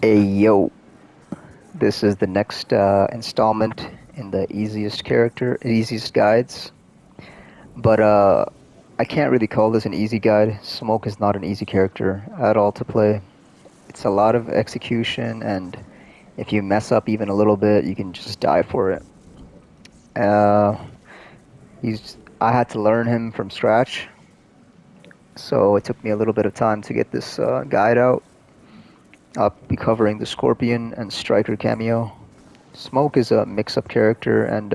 Hey yo, this is the next installment in the easiest guides. But I can't really call this an easy guide. Smoke is not an easy character at all to play. It's a lot of execution, and if you mess up even a little bit, you can just die for it. Uh, I had to learn him from scratch, so it took me a little bit of time to get this guide out. I'll be covering the Scorpion and Striker cameo. Smoke is a mix-up character and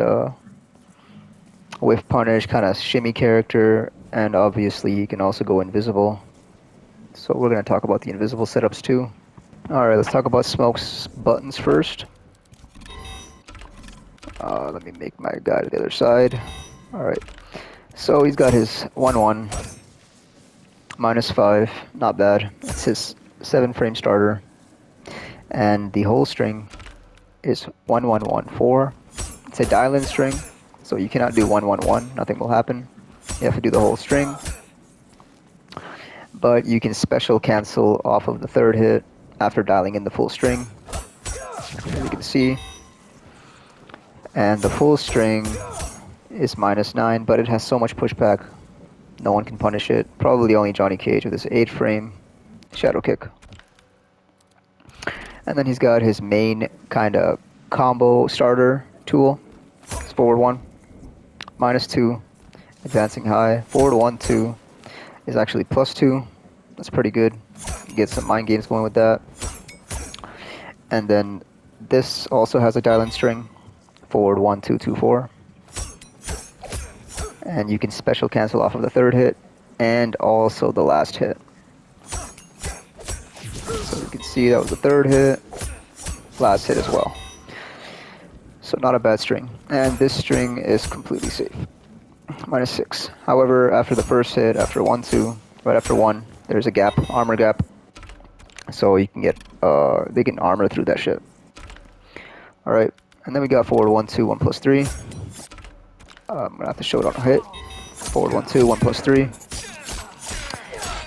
with punish kind of shimmy character, and obviously you can also go invisible. So we're going to talk about the invisible setups too. Alright, let's talk about Smoke's buttons first. Let me make my guy to the other side. Alright, so he's got his 1-1, -5, not bad. It's his 7-frame starter. And the whole string is 1-1-1-4. It's a dial-in string, so you cannot do 1-1-1, nothing will happen. You have to do the whole string. But you can special cancel off of the third hit after dialing in the full string, as you can see. And the full string is -9, but it has so much pushback, no one can punish it. Probably only Johnny Cage with his 8-frame shadow kick. And then he's got his main kind of combo starter tool. It's forward 1, -2, advancing high. Forward 1-2 is actually +2. That's pretty good. You get some mind games going with that. And then this also has a dial-in string. Forward 1-2-2-4. And you can special cancel off of the third hit and also the last hit. So you can see that was the third hit, last hit as well. So not a bad string. And this string is completely safe. -6. However, after the first hit, after 1-2, right after 1, there's a gap, armor gap. So you can get, they can armor through that shit. Alright, and then we got forward 1-2, 1+3. I'm gonna have to show it on a hit. Forward 1-2, 1+3.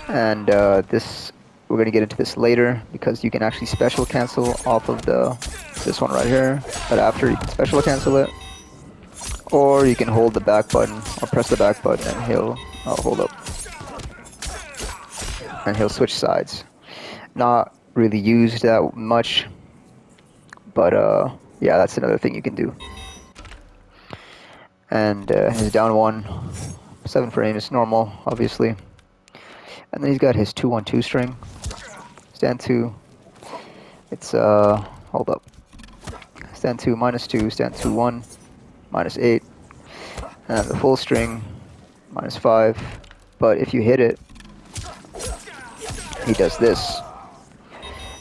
And this, we're gonna get into this later because you can actually special cancel off of this one right here. But after you can special cancel it, or you can hold the back button or press the back button and he'll hold up. And he'll switch sides. Not really used that much, but yeah, that's another thing you can do. And his down 1, 7 frames, normal, obviously. And then he's got his 2-1-2 string. Stand 2. It's hold up. Stand 2, -2, stand 2-1, -8. And the full string, -5. But if you hit it, he does this.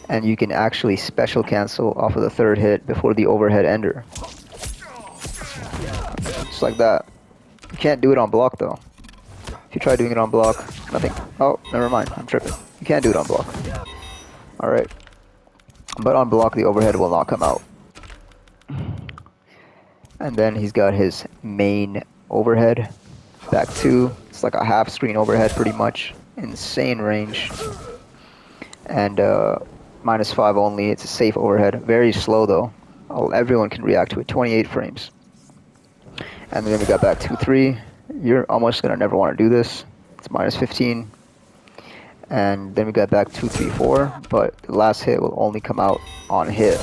And you can actually special cancel off of the third hit before the overhead ender. Just like that. You can't do it on block though. If you try doing it on block, nothing. Oh, never mind, I'm tripping. You can't do it on block. Alright. But on block, the overhead will not come out. And then he's got his main overhead. Back 2. It's like a half screen overhead pretty much. Insane range. And -5 only. It's a safe overhead. Very slow though. Everyone can react to it. 28 frames. And then we got back 2-3. You're almost gonna never want to do this. It's -15. And then we got back 2-3-4. But the last hit will only come out on hit.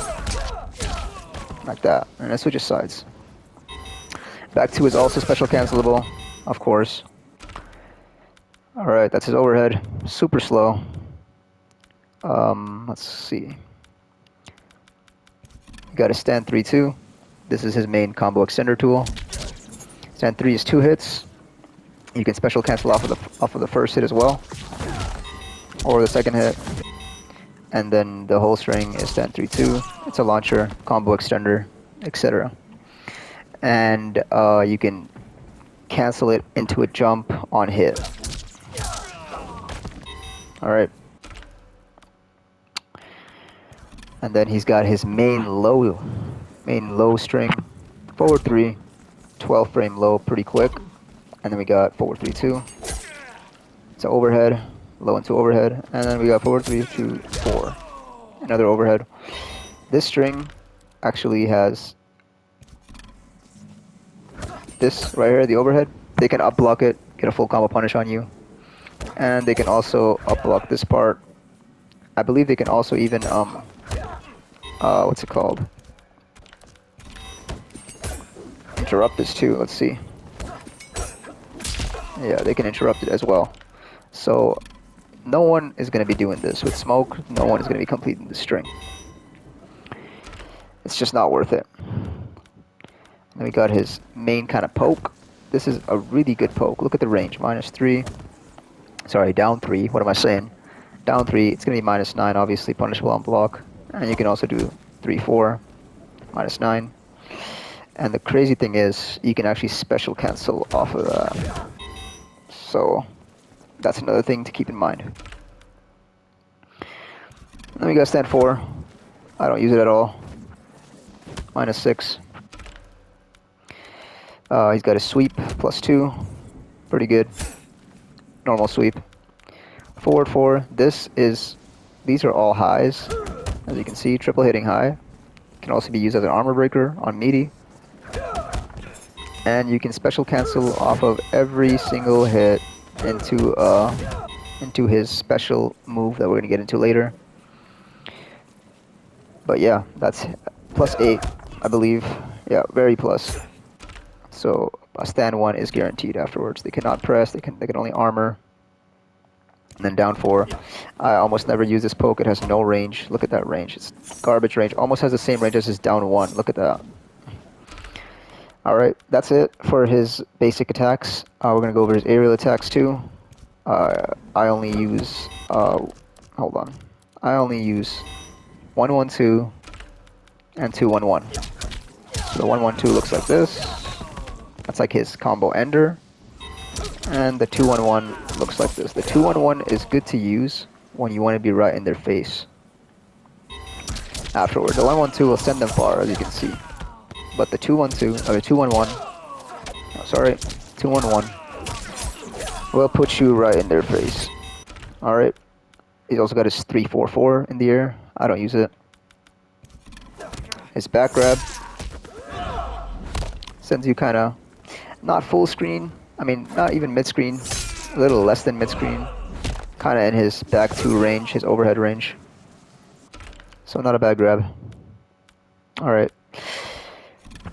Like that. And it switches sides. Back 2 is also special cancelable, of course. Alright, that's his overhead. Super slow. Let's see. You got a stand 3-2. This is his main combo extender tool. Stand 3 is 2 hits. You can special cancel off of the first hit as well, or the second hit. And then the whole string is stand 3-2. It's a launcher, combo extender, etc. And you can cancel it into a jump on hit. Alright. And then he's got his main low string, forward 3, 12 frame low, pretty quick. And then we got forward 3-2. It's an overhead, low into overhead, and then we got forward 3-2-4. another overhead. This string actually has this right here, the overhead. They can up block it, get a full combo punish on you. And they can also up block this part. I believe they can also even, what's it called? Interrupt this too, let's see. Yeah, they can interrupt it as well. So, no one is going to be doing this. With smoke, no one is going to be completing the string. It's just not worth it. Then we got his main kind of poke. This is a really good poke. Look at the range, -3. Sorry, down 3. What am I saying? Down 3. It's going to be -9, obviously, punishable on block. And you can also do 3-4, -9. And the crazy thing is, you can actually special cancel off of that. So, that's another thing to keep in mind. Then we got stand 4. I don't use it at all. -6. He's got a sweep, +2. Pretty good. Normal sweep. Forward 4. These are all highs. As you can see, triple hitting high. Can also be used as an armor breaker on meaty. And you can special cancel off of every single hit into his special move that we're going to get into later. But yeah, that's +8, I believe. Yeah, very plus. So a stand 1 is guaranteed afterwards. They cannot press, they can only armor. And then down 4. I almost never use this poke. It has no range. Look at that range. It's garbage range. Almost has the same range as his down 1. Look at that. Alright, that's it for his basic attacks. We're going to go over his aerial attacks too. I only use, hold on. I only use 1-1-2 and 2-1-1. So the 1-1-2 looks like this. That's like his combo ender. And the 2-1-1 looks like this. The 2-1-1 is good to use when you want to be right in their face. Afterward, the 1-1-2 will send them far, as you can see. But the 2-1-2, or the 2-1-1, oh, sorry, 2-1-1 will put you right in their face. Alright. He's also got his 3-4-4 in the air. I don't use it. His back grab sends you kind of not full screen. I mean, not even mid screen. A little less than mid screen. Kind of in his back 2 range, his overhead range. So not a bad grab. Alright.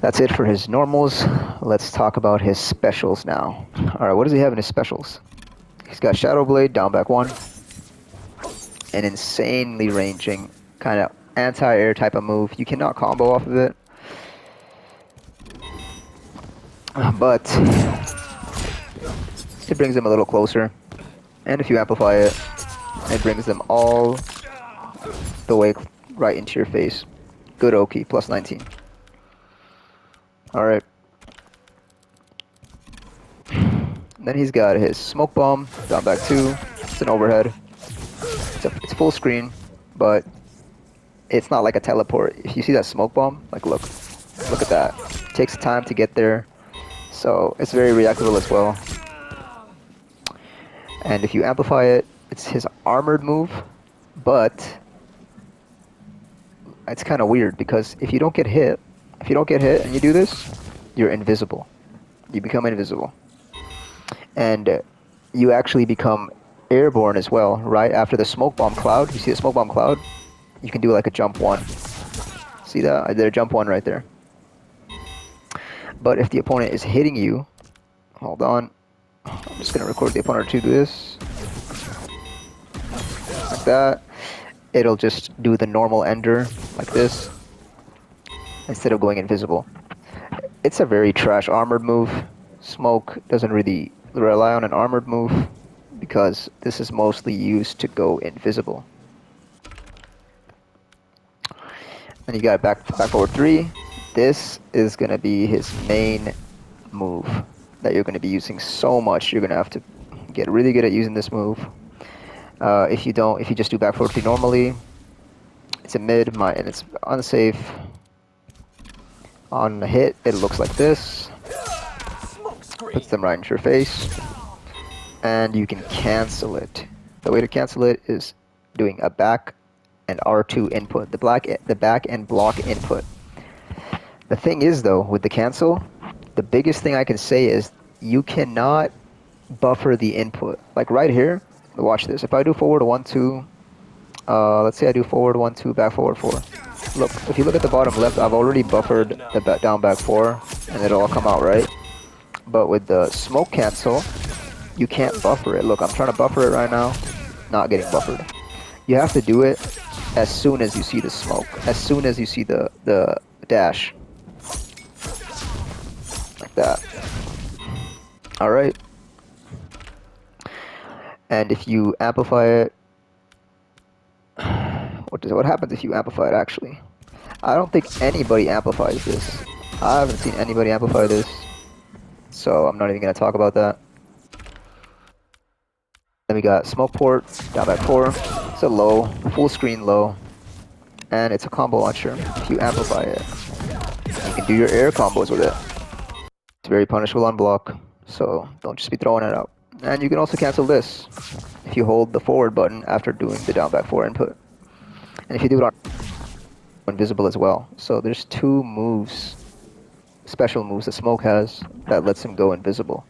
That's it for his normals. Let's talk about his specials now. Alright, what does he have in his specials? He's got Shadow Blade, down back 1. An insanely ranging, kind of anti-air type of move. You cannot combo off of it. But it brings them a little closer. And if you amplify it, it brings them all the way right into your face. Good Oki, +19. Alright. Then he's got his Smoke Bomb, down back 2. It's an overhead. It's full screen, but it's not like a teleport. If you see that Smoke Bomb, like look at that. It takes time to get there, so it's very reactable as well. And if you amplify it, it's his armored move, but it's kind of weird because if you don't get hit and you do this, you're invisible. You become invisible. And you actually become airborne as well, right after the Smoke Bomb Cloud. You see the Smoke Bomb Cloud? You can do like a jump 1. See that? I did a jump 1 right there. But if the opponent is hitting you, hold on. I'm just going to record the opponent to do this. Like that. It'll just do the normal ender, like this, instead of going invisible. It's a very trash armored move. Smoke doesn't really rely on an armored move because this is mostly used to go invisible. Then you got back forward 3. This is going to be his main move that you're going to be using so much. You're going to have to get really good at using this move. If you just do back forward 3 normally, it's a mid, and it's unsafe. On the hit, it looks like this. Puts them right into your face. And you can cancel it. The way to cancel it is doing a back and R2 input, the back and block input. The thing is though, with the cancel, the biggest thing I can say is you cannot buffer the input. Like right here, watch this. If I do forward 1, 2, let's say I do forward 1, 2, back forward 4. Look, if you look at the bottom left, I've already buffered the down back 4, and it'll all come out right. But with the smoke cancel, you can't buffer it. Look, I'm trying to buffer it right now, not getting buffered. You have to do it as soon as you see the smoke, as soon as you see the dash. Like that. Alright. And if you amplify it, what happens if you amplify it actually? I don't think anybody amplifies this. I haven't seen anybody amplify this, so I'm not even going to talk about that. Then we got smoke port, down back 4. It's a low, full screen low, and it's a combo launcher. If you amplify it, you can do your air combos with it. It's very punishable on block, so don't just be throwing it out. And you can also cancel this if you hold the forward button after doing the down back 4 input. And if you do it on invisible as well. So there's 2 moves, special moves that smoke has that lets him go invisible.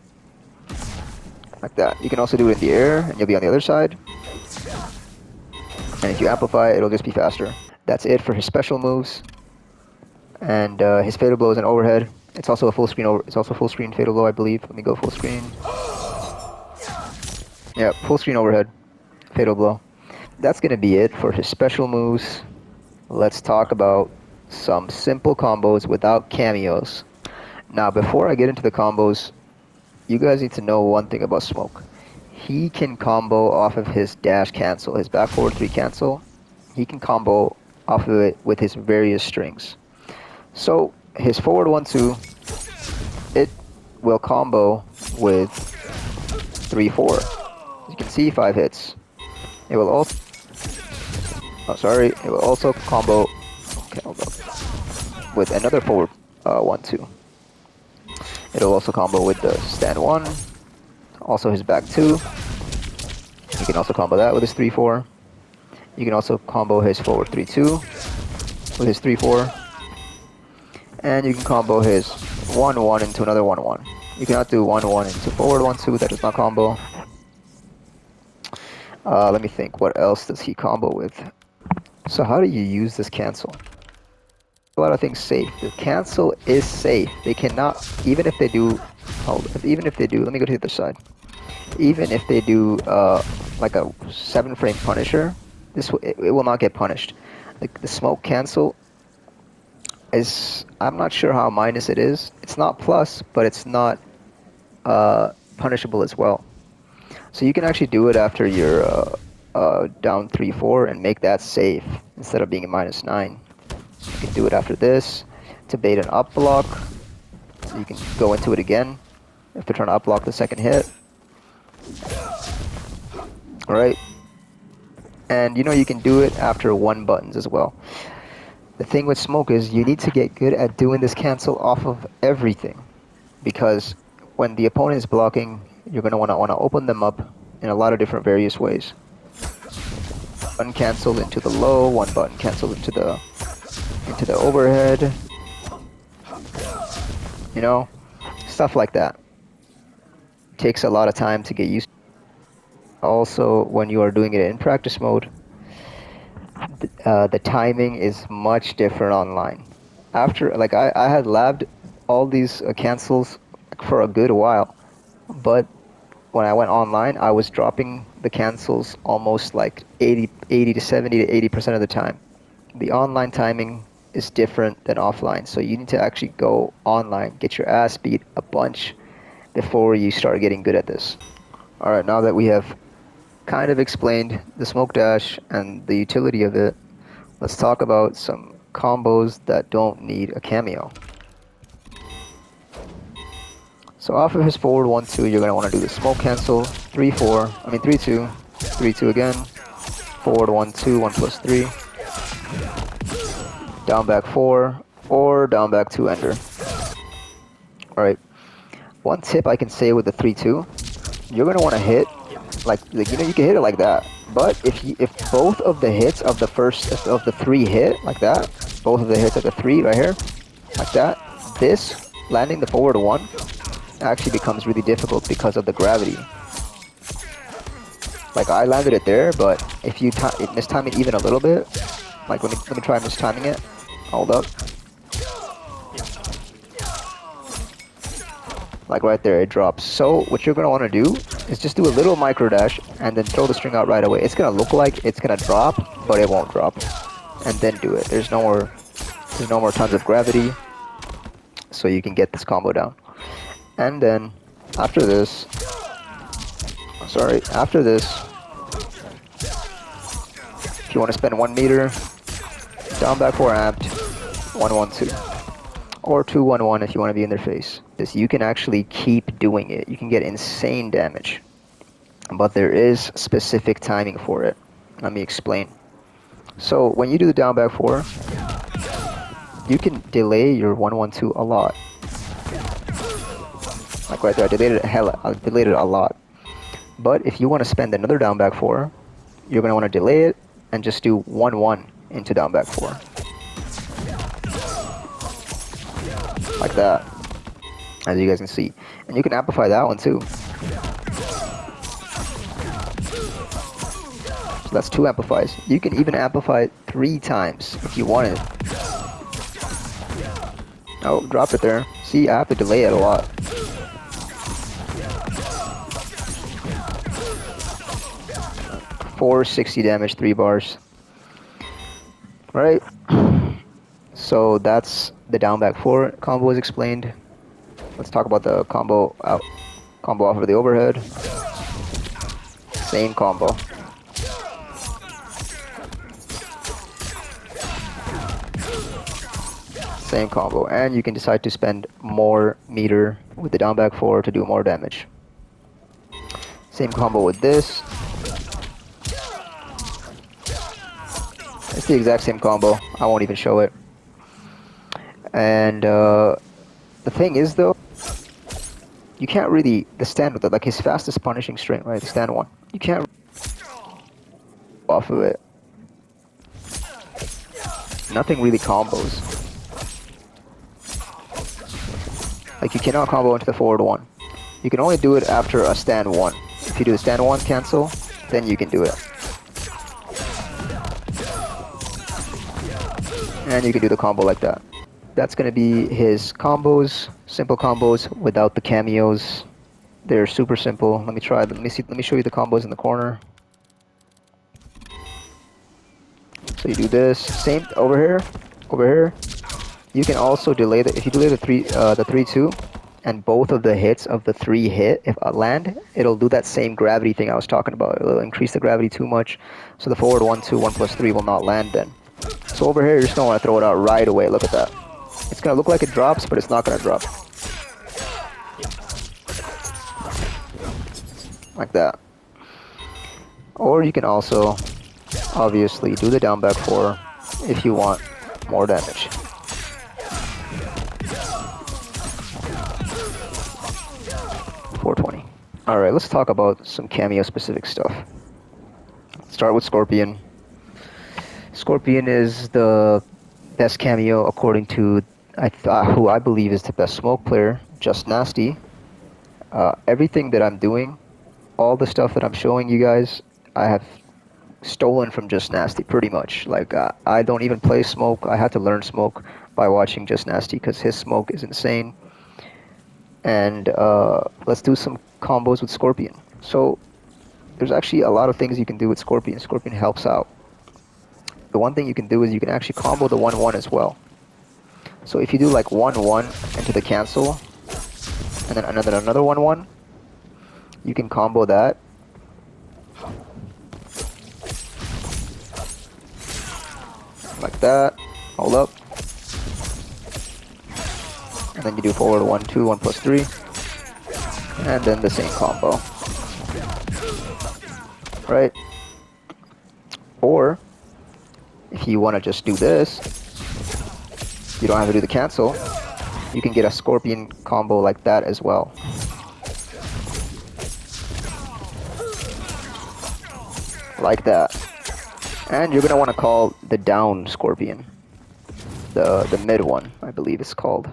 Like that. You can also do it in the air and you'll be on the other side. And if you amplify it, it'll just be faster. That's it for his special moves. And his fatal blow is an overhead. It's also a full screen it's also full screen fatal blow, I believe. Let me go full screen. Yeah, full screen overhead, fatal blow. That's gonna be it for his special moves. Let's talk about some simple combos without cameos. Now, before I get into the combos, you guys need to know one thing about Smoke. He can combo off of his dash cancel, his back forward 3 cancel. He can combo off of it with his various strings. So his forward 1, 2, it will combo with 3, 4. You can see 5 hits. It will also, it will also combo, okay, hold up, with another forward 1, 2. It'll also combo with the stand 1, also his back 2. You can also combo that with his 3, 4. You can also combo his forward 3, 2 with his 3, 4. And you can combo his 1, 1 into another 1, 1. You cannot do 1, 1 into forward 1, 2, that does not combo. Let me think, what else does he combo with? So how do you use this cancel? A lot of things safe. The cancel is safe. They cannot, even if they do, even if they do, let me go to the other side. Even if they do like a 7-frame Punisher, it will not get punished. The smoke cancel is, I'm not sure how minus it is. It's not plus, but it's not punishable as well. So you can actually do it after you're down 3, 4 and make that safe instead of being a -9. You can do it after this to bait an up block. So you can go into it again if they're trying to up block the second hit. Alright. And you know you can do it after 1 buttons as well. The thing with Smoke is you need to get good at doing this cancel off of everything. Because when the opponent is blocking, you're going to want to open them up in a lot of different various ways. One cancel into the low, 1 button cancel into the overhead. You know, stuff like that. Takes a lot of time to get used to. Also, when you are doing it in practice mode, the timing is much different online. After, like, I had labbed all these cancels for a good while, but when I went online, I was dropping the cancels almost like 80 to 70 to 80% of the time. The online timing is different than offline, so you need to actually go online, get your ass beat a bunch before you start getting good at this. Alright, now that we have kind of explained the smoke dash and the utility of it, let's talk about some combos that don't need a cameo. So off of his forward 1, 2, you're going to want to do the smoke cancel, 3, 4, 3, 2, 3, 2 again, forward 1, 2, 1 plus 3, down back 4, or down back 2 ender. Alright, one tip I can say with the 3, 2, you're going to want to hit, like, you know, you can hit it like that. But if both of the hits of the three hit like that, both of the hits of the three right here, like that, this landing the forward one actually becomes really difficult because of the gravity. Like I landed it there, but if you mistime it even a little bit, like let me try mistiming it. Hold up. Like right there, it drops. So what you're gonna want to do is just do a little micro dash and then throw the string out right away. It's gonna look like it's gonna drop, but it won't drop. And then do it. There's no more tons of gravity, so you can get this combo down. And then after this, if you want to spend 1 meter, down back 4 amped, 1-1-2. Or 2-1-1 if you want to be in their face. You can actually keep doing it. You can get insane damage. But there is specific timing for it. Let me explain. So when you do the down back 4, you can delay your 1-1-2 a lot. Like right there, I delayed it a lot. But if you want to spend another down back 4, you're going to want to delay it and just do 1-1 into down back 4. Like that, as you guys can see. And you can amplify that one too. So that's 2 amplifies. You can even amplify it 3 times if you want it. Oh, drop it there. See, I have to delay it a lot. $460 damage, 3 bars. Right? So that's the down back 4 combo is explained. Let's talk about the combo off of the overhead. Same combo. Same combo, and you can decide to spend more meter with the down back 4 to do more damage. Same combo with this. It's the exact same combo. I won't even show it. And the thing is though, you can't really, the stand with it, like his fastest punishing string, right, the stand one, you can't off of it. Nothing really combos. Like you cannot combo into the forward one. You can only do it after a stand one. If you do the stand one cancel, then you can do it. And you can do the combo like that. That's going to be his combos, simple combos without the cameos. They're super simple. Let me try them. Let me show you the combos in the corner. So you do this, same over here. You can also delay if you delay the 3-2 and both of the hits of the 3 hit, if land, it'll do that same gravity thing I was talking about. It'll increase the gravity too much, so the forward 1-2, 1+3 will not land then. So over here, you're just gonna want to throw it out right away. Look at that. It's gonna look like it drops, but it's not gonna drop. Like that. Or you can also, obviously, do the down back 4 if you want more damage. $420. Alright, let's talk about some cameo specific stuff. Start with Scorpion. Scorpion is the best cameo according to who I believe is the best smoke player, Just Nasty. Everything that I'm doing, all the stuff that I'm showing you guys, I have stolen from Just Nasty pretty much. Like I don't even play smoke. I had to learn smoke by watching Just Nasty because his smoke is insane. And let's do some combos with Scorpion. So there's actually a lot of things you can do with Scorpion. Scorpion helps out. The one thing you can do is you can actually combo the 1-1 as well. So if you do like 1-1 into the cancel, and then another 1-1, you can combo that. Like that. Hold up. And then you do forward 1-2, 1+3. And then the same combo. Right? Or if you want to just do this, you don't have to do the cancel. You can get a Scorpion combo like that as well. like that. And you're gonna want to call the down Scorpion, the mid one, I believe it's called.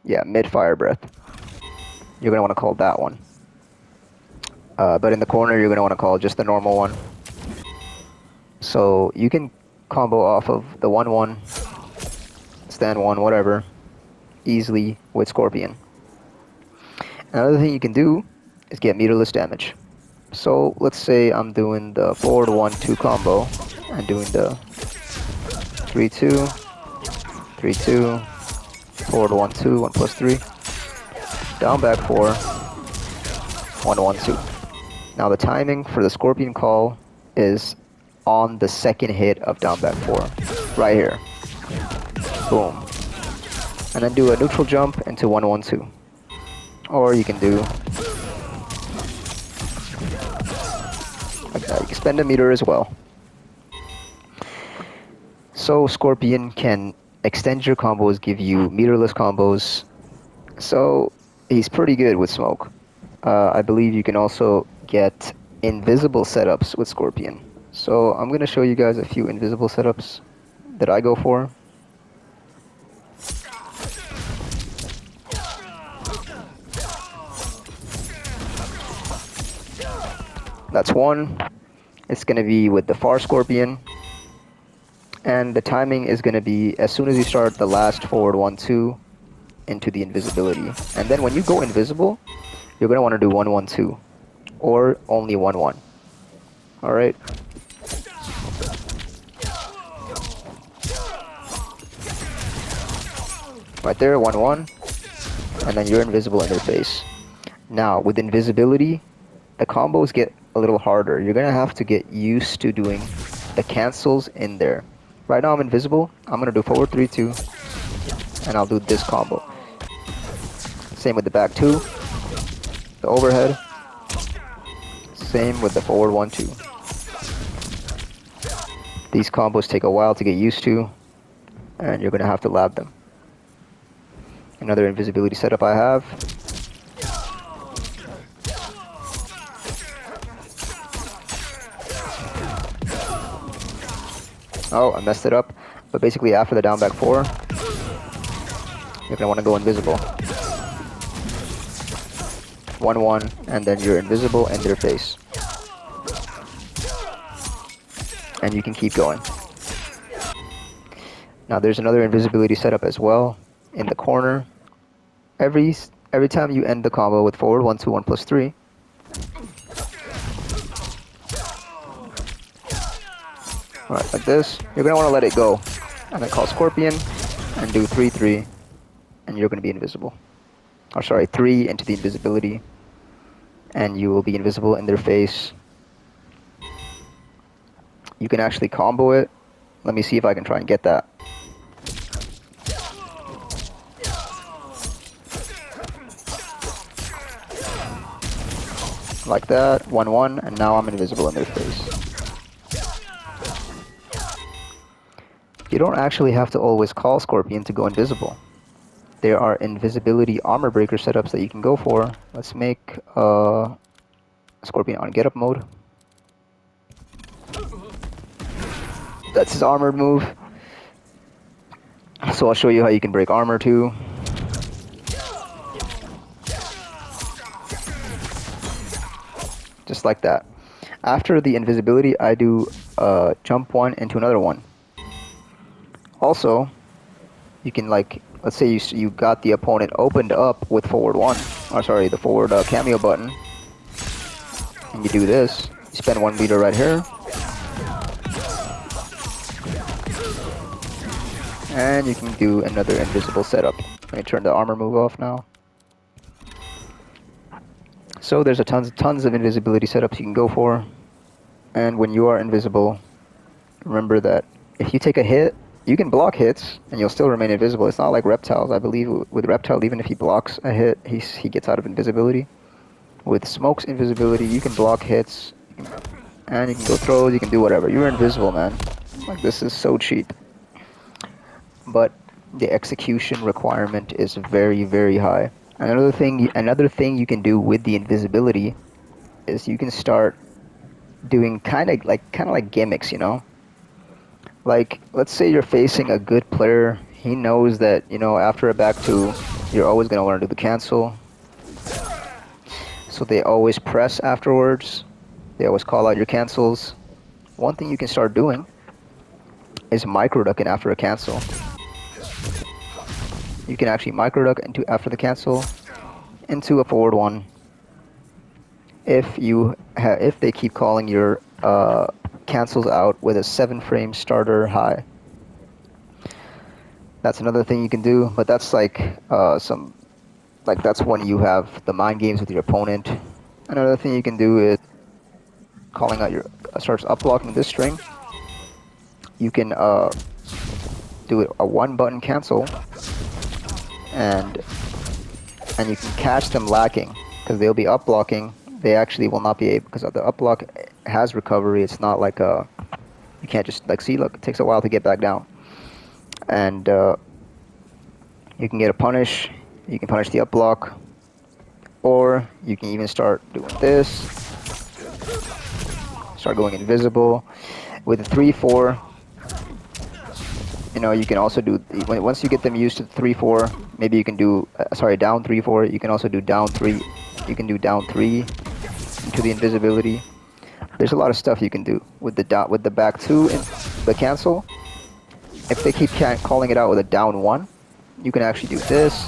Yeah, mid fire breath. You're gonna want to call that one. But in the corner, you're gonna want to call just the normal one. So you can combo off of the 1-1, stand 1, whatever, easily with Scorpion. Another thing you can do is get meterless damage. So let's say I'm doing the forward 1-2 combo and doing the 3-2, 3-2, forward 1-2, 1+3, down back 4, 1-1-2. Now the timing for the Scorpion call is on the second hit of down back 4, right here. Boom. And then do a neutral jump into 1-1-2. Or you can do like that. You can spend a meter as well. So Scorpion can extend your combos, give you meterless combos. So he's pretty good with smoke. I believe you can also get invisible setups with Scorpion. So I'm going to show you guys a few invisible setups that I go for. That's one. It's going to be with the far Scorpion. And the timing is going to be as soon as you start the last forward 1-2 into the invisibility. And then when you go invisible, you're going to want to do 1-1-2 or only 1-1. Alright? Right there, 1-1. And then you're invisible in their face. Now, with invisibility, the combos get a little harder. You're going to have to get used to doing the cancels in there. Right now I'm invisible. I'm going to do forward 3-2. And I'll do this combo. Same with the back 2. The overhead. Same with the forward 1-2. These combos take a while to get used to. And you're going to have to lab them. Another invisibility setup I have. Oh, I messed it up. But basically after the down back 4, you're going to want to go invisible. 1-1, and then you're invisible in their face. And you can keep going. Now there's another invisibility setup as well in the corner. Every time you end the combo with forward 1-2, 1+3, alright, like this, you're going to want to let it go. And then call Scorpion and do 3-3, and you're going to be invisible. Or sorry, 3 into the invisibility, and you will be invisible in their face. You can actually combo it. Let me see if I can try and get that. Like that, 1-1, and now I'm invisible in their face. You don't actually have to always call Scorpion to go invisible. There are invisibility armor breaker setups that you can go for. Let's make Scorpion on get up mode. That's his armored move. So I'll show you how you can break armor too. Just like that. After the invisibility, I do jump one into another one. Also, you can, like, let's say you got the opponent opened up with forward 1, or sorry, the forward Kameo button, and you do this. You spend 1 meter right here, and you can do another invisible setup. Let me turn the armor move off now. So there's tons of invisibility setups you can go for, and when you are invisible, remember that if you take a hit, you can block hits, and you'll still remain invisible. It's not like Reptiles. I believe with Reptile, even if he blocks a hit, he gets out of invisibility. With Smoke's invisibility, you can block hits, and you can go throws, you can do whatever. You're invisible, man. Like, this is so cheap. But the execution requirement is very, very high. Another thing you can do with the invisibility is you can start doing kind of like gimmicks, you know? Like, let's say you're facing a good player. He knows that, you know, after a back two, you're always going to want to do the cancel. So they always press afterwards. They always call out your cancels. One thing you can start doing is micro ducking after a cancel. You can actually micro duck into after the cancel into a forward one. If they keep calling your cancels out with a 7-frame starter high. That's another thing you can do, but that's like that's when you have the mind games with your opponent. Another thing you can do is calling out your starts up blocking this string. You can do it a 1-button cancel, and you can catch them lacking because they'll be up blocking. They actually will not be able, because the up block has recovery. It's not like you can't just like see. Look, it takes a while to get back down, and you can get a punish. You can punish the up block, or you can even start doing this. Start going invisible with a 3-4. You know, you can also do once you get them used to the 3-4. Maybe you can do down 3-4. You can also do down 3. You can do down 3 into the invisibility. There's a lot of stuff you can do with the back 2 and the cancel. If they keep calling it out with a down 1, you can actually do this,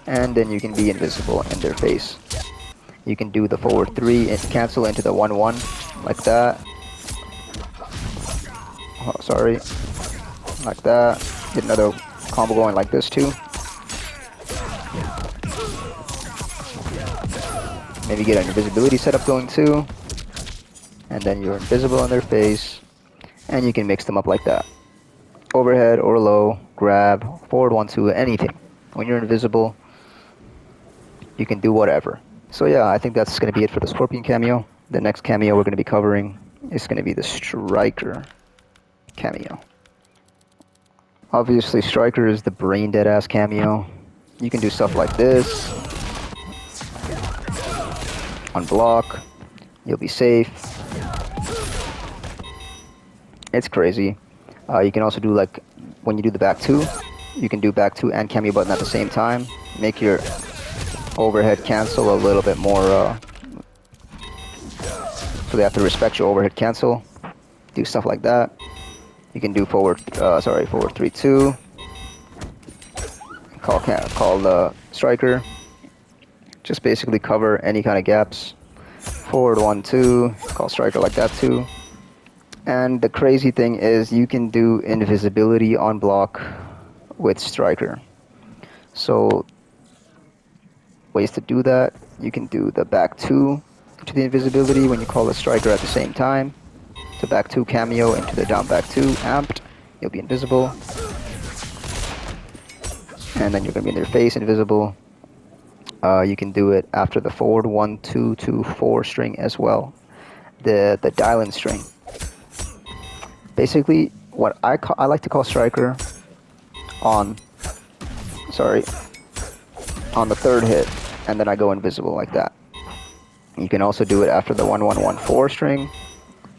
and then you can be invisible in their face. You can do the forward 3 and cancel into the 1-1 like that. Oh, sorry. Like that. Get another combo going like this too. Maybe get an invisibility setup going too. And then you're invisible in their face. And you can mix them up like that. Overhead or low, grab, forward 1-2, anything. When you're invisible, you can do whatever. So yeah, I think that's going to be it for the Scorpion cameo. The next cameo we're going to be covering is going to be the Striker cameo. Obviously, Striker is the brain dead ass cameo. You can do stuff like this. Unblock. You'll be safe. It's crazy. You can also do, like, when you do the back 2, you can do back 2 and cameo button at the same time. Make your overhead cancel a little bit more, so they have to respect your overhead cancel. Do stuff like that. You can do forward 3-2. Call the Striker. Just basically cover any kind of gaps. Forward 1-2. Call Striker like that too. And the crazy thing is you can do invisibility on block with Striker. So ways to do that: you can do the back 2 into the invisibility when you call the Striker at the same time. The back 2 cameo into the down back 2 amped. You'll be invisible. And then you're going to be in their face invisible. You can do it after the forward 1-2 to 4 string as well. The dial-in string. Basically, what I like to call Striker on the 3rd hit, and then I go invisible like that. You can also do it after the 1-1-1-4 string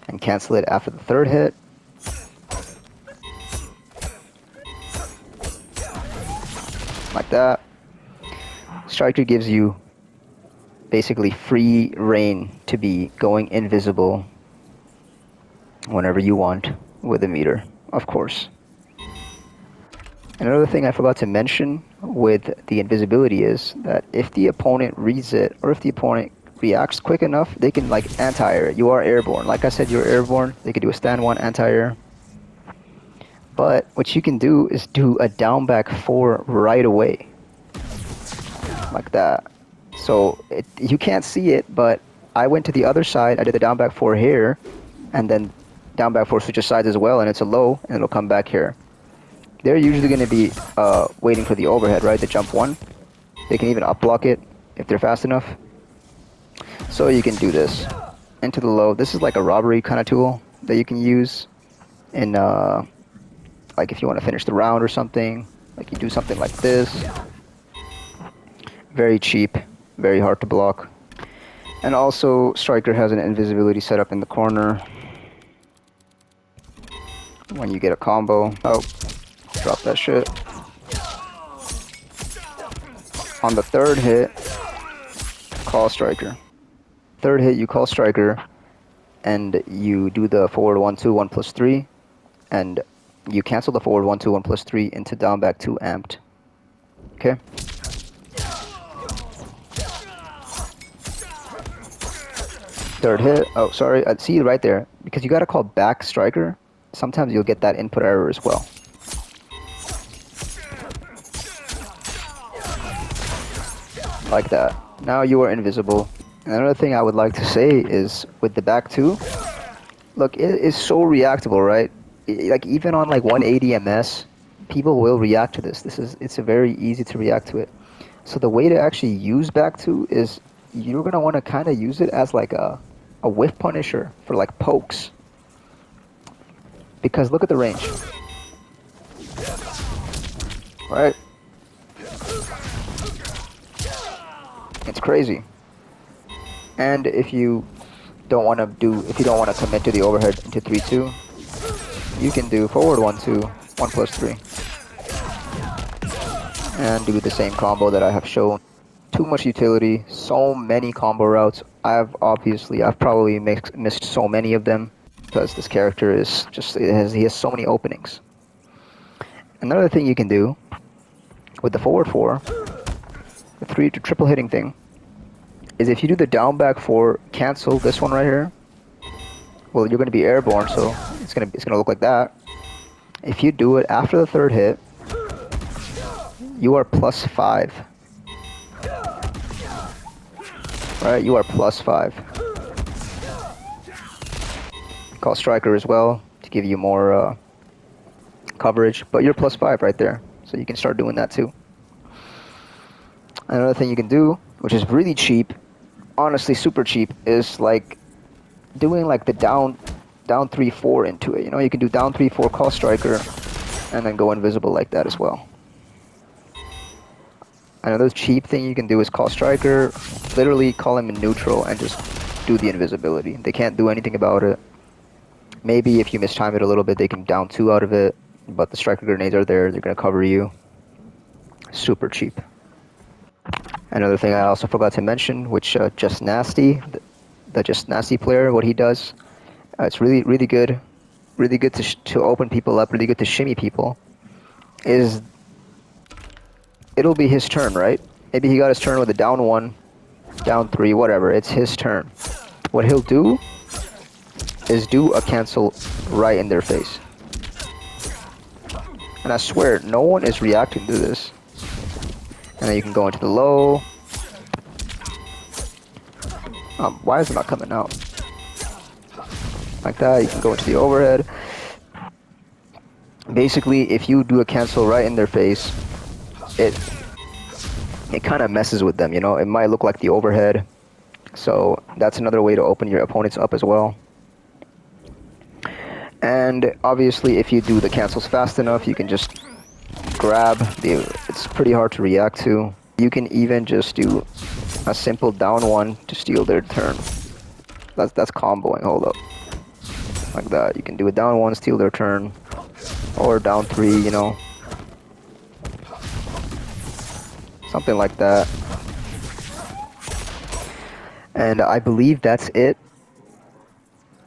and cancel it after the 3rd hit. Like that. Striker gives you basically free reign to be going invisible whenever you want with a meter, of course. Another thing I forgot to mention with the invisibility is that if the opponent reads it, or if the opponent reacts quick enough, they can like anti-air. You are airborne. Like I said, you're airborne. They can do a stand 1 anti-air. But what you can do is do a down back 4 right away. Like that. So you can't see it, but I went to the other side. I did the down back 4 here, and then down back 4 switches sides as well, and it's a low, and it'll come back here. They're usually going to be waiting for the overhead, right? The jump 1. They can even up block it if they're fast enough. So you can do this into the low. This is like a robbery kind of tool that you can use in like if you want to finish the round or something. Like you do something like this. Very cheap, very hard to block. And also, Striker has an invisibility setup in the corner. When you get a combo, oh, drop that shit. On the third hit, call Striker. Third hit, you call Striker, and you do the forward 1-2, 1+3, and you cancel the forward 1-2, 1+3 into down back 2 amped. Okay? Third hit, oh sorry, I see right there. Because you gotta call back Striker, sometimes you'll get that input error as well. Like that. Now you are invisible. Another thing I would like to say is with the back 2, look, it is so reactable, right? Like even on like 180 ms, people will react to this. It's a very easy to react to it. So the way to actually use back 2 is you're gonna want to kind of use it as like a whiff punisher for like pokes. Because look at the range. Right? It's crazy. And if you don't want to commit to the overhead into 3-2, you can do forward 1-2, 1+3. And do the same combo that I have shown. Too much utility, so many combo routes. I've probably missed so many of them because this character is just, he has so many openings. Another thing you can do with the forward 4, the 3 to triple hitting thing, is if you do the down back 4, cancel this one right here. Well, you're going to be airborne, so it's going to look like that. If you do it after the third hit, you are +5. Right, you are +5. Call Striker as well to give you more coverage, but you're +5 right there, so you can start doing that too. Another thing you can do, which is really cheap, honestly super cheap, is like doing like the down 3-4 into it. You know, you can do down 3-4, call Striker, and then go invisible like that as well. Another cheap thing you can do is call Striker, literally call him in neutral and just do the invisibility. They can't do anything about it. Maybe if you mistime it a little bit, they can down 2 out of it, but the Striker grenades are there, they're going to cover you. Super cheap. Another thing I also forgot to mention, which Just Nasty, the Just Nasty player, what he does, it's really good to open people up, really good to shimmy people, is it'll be his turn, right? Maybe he got his turn with a down 1, down 3, whatever, it's his turn. What he'll do is do a cancel right in their face. And I swear, no one is reacting to this. And then you can go into the low. Why is it not coming out? Like that, you can go into the overhead. Basically, if you do a cancel right in their face, it kind of messes with them, you know? It might look like the overhead. So that's another way to open your opponents up as well. And obviously, if you do the cancels fast enough, you can just grab it's pretty hard to react to. You can even just do a simple down 1 to steal their turn. That's comboing. Hold up, like that. You can do a down 1, steal their turn, or down 3. You know, something like that. And I believe that's it.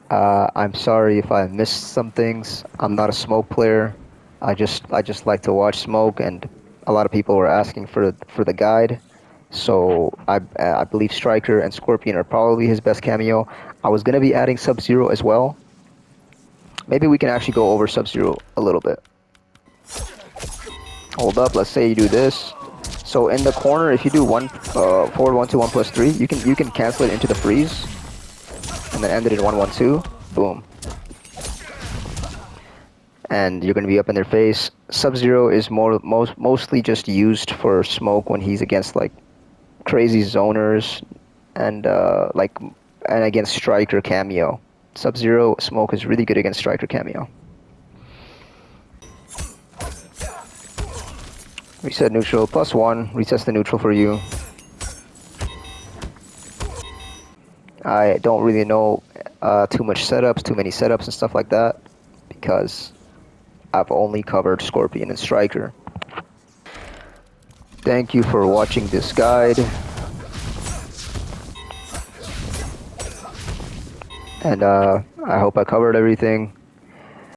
I'm sorry if I missed some things. I'm not a smoke player. I just like to watch smoke, and a lot of people were asking for the guide. So I believe Striker and Scorpion are probably his best cameo. I was gonna be adding Sub-Zero as well. Maybe we can actually go over Sub-Zero a little bit. Hold up. Let's say you do this. So in the corner, if you do forward 1-2, 1+3, you can cancel it into the freeze, and then end it in 1-1-2. Boom. And you're going to be up in their face. Sub-Zero is mostly just used for smoke when he's against like crazy zoners and against Striker Kameo. Sub-Zero smoke is really good against Striker Kameo. Reset neutral +1. Resets the neutral for you. I don't really know too many setups and stuff like that, because I've only covered Scorpion and Striker. Thank you for watching this guide, and I hope I covered everything.